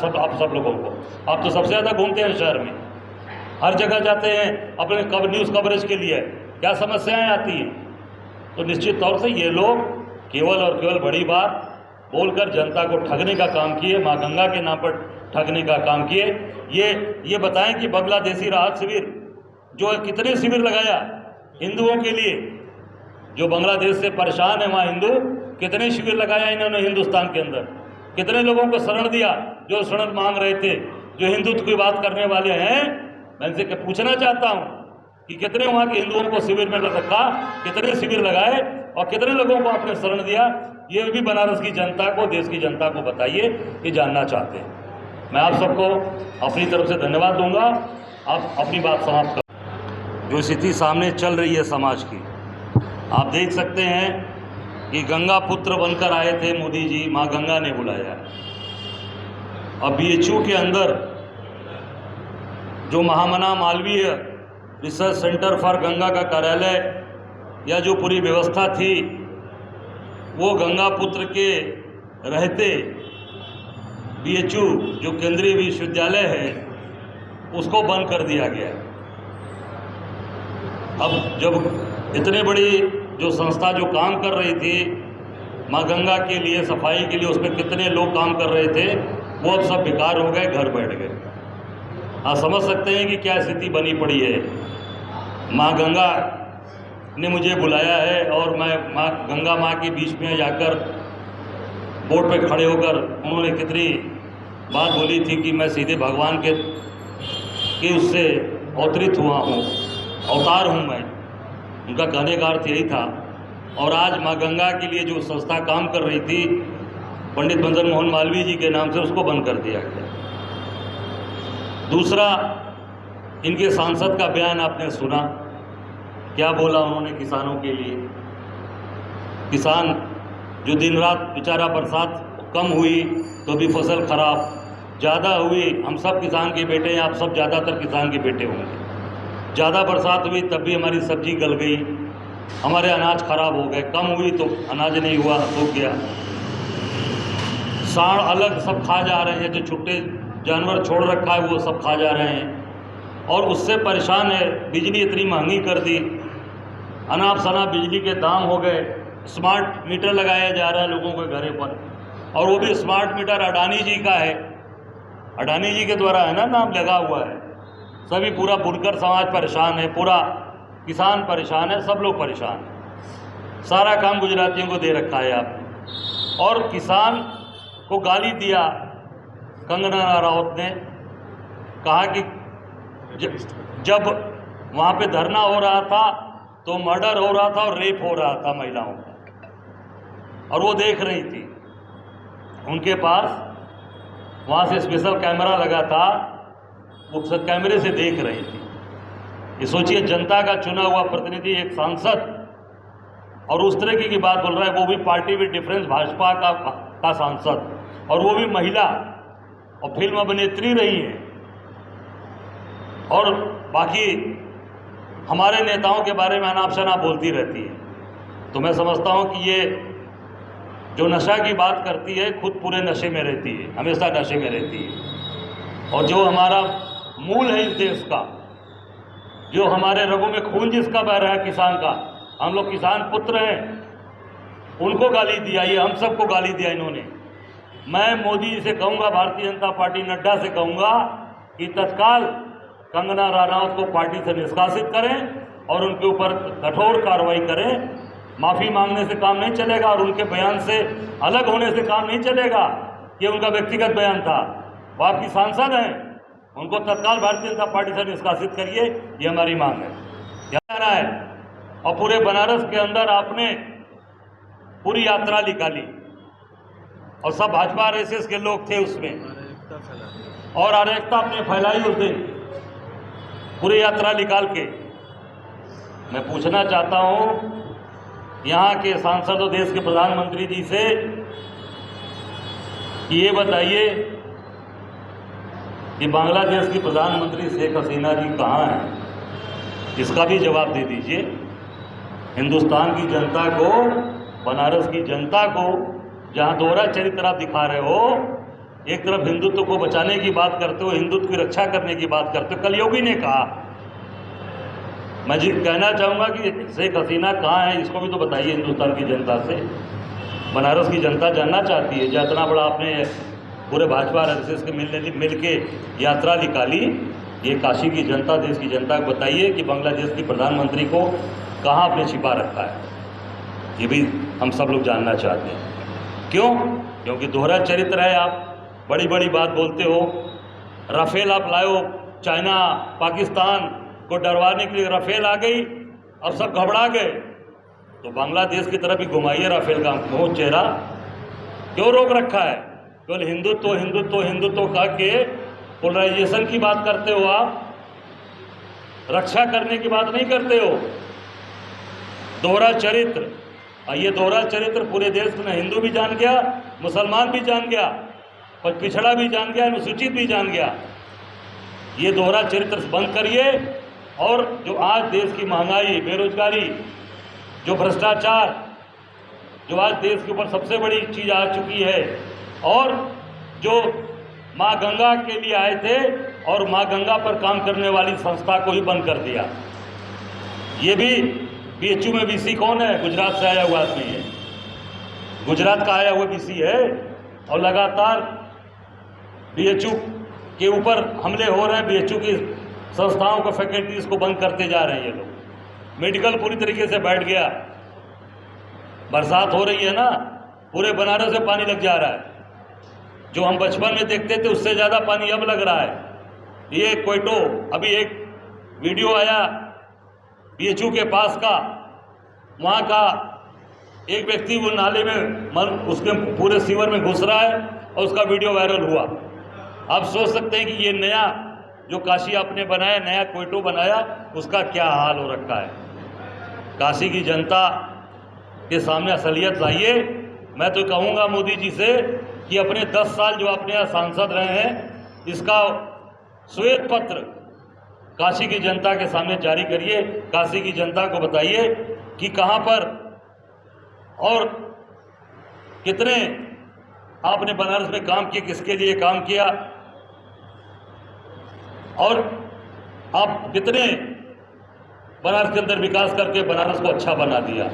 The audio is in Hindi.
आप सब लोगों को। आप तो सबसे ज़्यादा घूमते हैं शहर में, हर जगह जाते हैं अपने न्यूज़ कवरेज के लिए, क्या समस्याएं आती हैं। तो निश्चित तौर से ये लोग केवल और केवल बड़ी बात बोलकर जनता को ठगने का काम किए, माँ गंगा के नाम पर ठगने का काम किए। ये बताएं कि बांग्लादेशी राहत शिविर जो कितने शिविर लगाया हिंदुओं के लिए, जो बांग्लादेश से परेशान है वहाँ हिंदू, कितने शिविर लगाया इन्होंने हिंदुस्तान के अंदर, कितने लोगों को शरण दिया जो शरण मांग रहे थे, जो हिंदुत्व की बात करने वाले हैं। मैं इनसे पूछना चाहता हूँ कि कितने वहाँ के हिंदुओं को शिविर में रखा, कितने शिविर लगाए और कितने लोगों को आपने शरण दिया। ये भी बनारस की जनता को, देश की जनता को बताइए, ये जानना चाहते हैं। मैं आप सबको अपनी तरफ से धन्यवाद दूंगा। आप अपनी बात समाप्त कर। जो स्थिति सामने चल रही है समाज की, आप देख सकते हैं कि गंगा पुत्र बनकर आए थे मोदी जी, माँ गंगा ने बुलाया। अब BHU के अंदर जो Mahamana Malviya research centre for Ganga का कार्यालय या जो पूरी व्यवस्था थी, वो गंगा पुत्र के रहते BHU जो केंद्रीय विश्वविद्यालय है उसको बंद कर दिया गया। अब जब इतने बड़ी जो संस्था जो काम कर रही थी माँ गंगा के लिए, सफाई के लिए, उस पर कितने लोग काम कर रहे थे, वो अब सब बेकार हो गए, घर बैठ गए। आप समझ सकते हैं कि क्या स्थिति बनी पड़ी है। माँ गंगा ने मुझे बुलाया है और मैं माँ गंगा माँ के बीच में जाकर बोट पे खड़े होकर उन्होंने कितनी बात बोली थी कि मैं सीधे भगवान के उससे अवतरित हुआ हूँ, अवतार हूँ मैं। उनका कहने का अर्थ यही था। और आज माँ गंगा के लिए जो संस्था काम कर रही थी पंडित मदन मोहन मालवीय जी के नाम से, उसको बंद कर दिया गया। दूसरा, इनके सांसद का बयान आपने सुना, क्या बोला उन्होंने किसानों के लिए। किसान जो दिन रात बेचारा, बरसात कम हुई तो भी फसल खराब, ज़्यादा हुई, हम सब किसान के बेटे हैं, आप सब ज़्यादातर किसान के बेटे होंगे। ज़्यादा बरसात हुई तब भी हमारी सब्जी गल गई, हमारे अनाज खराब हो गए। कम हुई तो अनाज नहीं हुआ, सूख गया। सांड अलग सब खा जा रहे हैं, जो छुट्टे जानवर छोड़ रखा है वो सब खा जा रहे हैं। और उससे परेशान है, बिजली इतनी महंगी कर दी, अनाप शनाप बिजली के दाम हो गए। स्मार्ट मीटर लगाया जा रहा है लोगों के घरों पर, और वो भी स्मार्ट मीटर अडानी जी का है, अडानी जी के द्वारा है ना, नाम लगा हुआ है। सभी पूरा बुनकर समाज परेशान है, पूरा किसान परेशान है, सब लोग परेशान हैं। सारा काम गुजरातियों को दे रखा है आपने। और किसान को गाली दिया कंगना राउत ने, कहा कि जब वहाँ पे धरना हो रहा था तो मर्डर हो रहा था और रेप हो रहा था महिलाओं का, और वो देख रही थी। उनके पास वहाँ से स्पेशल कैमरा लगा था, वो सब कैमरे से देख रही थी। ये सोचिए, जनता का चुना हुआ प्रतिनिधि, एक सांसद, और उस तरह की बात बोल रहा है, वो भी पार्टी विद डिफरेंस, भाजपा का सांसद, और वो भी महिला, और फिल्म अभिनेत्री रही है। और बाकी हमारे नेताओं के बारे में अनाप शनाप बोलती रहती है। तो मैं समझता हूँ कि ये जो नशा की बात करती है, खुद पूरे नशे में रहती है, हमेशा नशे में रहती है। और जो हमारा मूल है इस देश का, जो हमारे रगों में खून जिसका बह रहा है, किसान का, हम लोग किसान पुत्र हैं, उनको गाली दिया, ये हम सबको गाली दिया इन्होंने। मैं मोदी जी से कहूँगा, भारतीय जनता पार्टी नड्डा से कहूँगा कि तत्काल कंगना राणावत को पार्टी से निष्कासित करें और उनके ऊपर कठोर कार्रवाई करें। माफ़ी मांगने से काम नहीं चलेगा और उनके बयान से अलग होने से काम नहीं चलेगा। ये उनका व्यक्तिगत बयान था, वो आपकी सांसद हैं, उनको तत्काल भारतीय जनता पार्टी से निष्कासित करिए, ये हमारी मांग है। क्या रहा है? और पूरे बनारस के अंदर आपने पूरी यात्रा निकाली और सब भाजपा RSS के लोग थे उसमें, और अराजकता आपने फैलाई उस दिन पूरी यात्रा निकाल के। मैं पूछना चाहता हूँ यहाँ के सांसद और देश के प्रधानमंत्री जी से कि ये बताइए कि बांग्लादेश की प्रधानमंत्री शेख हसीना जी कहाँ हैं? इसका भी जवाब दे दीजिए। हिंदुस्तान की जनता को, बनारस की जनता को जहाँ दोहरा चरित्र आप दिखा रहे हो, एक तरफ हिंदुत्व को बचाने की बात करते हो, हिंदुत्व की रक्षा करने की बात करते हो। कल योगी ने कहा, मैं जी कहना चाहूँगा कि शेख हसीना कहाँ है, इसको भी तो बताइए हिंदुस्तान की जनता से। बनारस की जनता जानना चाहती है। जो इतना बड़ा आपने पूरे भाजपा आरएसएस के मिल के यात्रा निकाली, ये काशी की जनता, देश की जनता को बताइए कि बांग्लादेश की प्रधानमंत्री को कहाँ आपने छिपा रखा है। ये भी हम सब लोग जानना चाहते हैं। क्यों? क्योंकि दोहरा चरित्र है। आप बड़ी बड़ी बात बोलते हो, राफेल आप लाओ, चाइना पाकिस्तान को डरवाने के लिए राफेल आ गई और सब घबरा गए, तो बांग्लादेश की तरफ ही घुमाइए राफेल का मुंह चेहरा। क्यों रोक रखा है? केवल हिंदुत्व हिंदुत्व हिंदुत्व कह के पोलराइजेशन की बात करते हो, आप रक्षा करने की बात नहीं करते हो। दोहरा चरित्र, और ये दोहरा चरित्र पूरे देश में हिंदू भी जान गया, मुसलमान भी जान गया, और पिछड़ा भी जान गया, अनुसूचित भी जान गया। ये दोहरा चरित्र बंद करिए। और जो आज देश की महंगाई, बेरोजगारी, जो भ्रष्टाचार, जो आज देश के ऊपर सबसे बड़ी चीज़ आ चुकी है, और जो माँ गंगा के लिए आए थे और माँ गंगा पर काम करने वाली संस्था को ही बंद कर दिया। ये भी बीएचयू में वीसी कौन है? गुजरात से आया हुआ आदमी है, गुजरात का आया हुआ वीसी है, और लगातार बीएचयू के ऊपर हमले हो रहे हैं। बीएचयू की संस्थाओं को, फैकल्टीज को बंद करते जा रहे हैं ये लोग। मेडिकल पूरी तरीके से बैठ गया। बरसात हो रही है ना, पूरे बनारस में पानी लग जा रहा है। जो हम बचपन में देखते थे उससे ज़्यादा पानी अब लग रहा है। ये क्वेटो, अभी एक वीडियो आया बीएचयू के पास का, वहाँ का एक व्यक्ति वो नाले में उसके पूरे सीवर में घुस रहा है और उसका वीडियो वायरल हुआ। आप सोच सकते हैं कि ये नया जो काशी आपने बनाया, नया क्वेटो बनाया, उसका क्या हाल हो रखा है। काशी की जनता के सामने असलियत लाइए। मैं तो कहूँगा मोदी जी से कि अपने 10 साल जो अपने यहाँ सांसद रहे हैं, इसका श्वेत पत्र काशी की जनता के सामने जारी करिए। काशी की जनता को बताइए कि कहाँ पर और कितने आपने बनारस में काम किए, किसके लिए काम किया, और आप कितने बनारस के अंदर विकास करके बनारस को अच्छा बना दिया।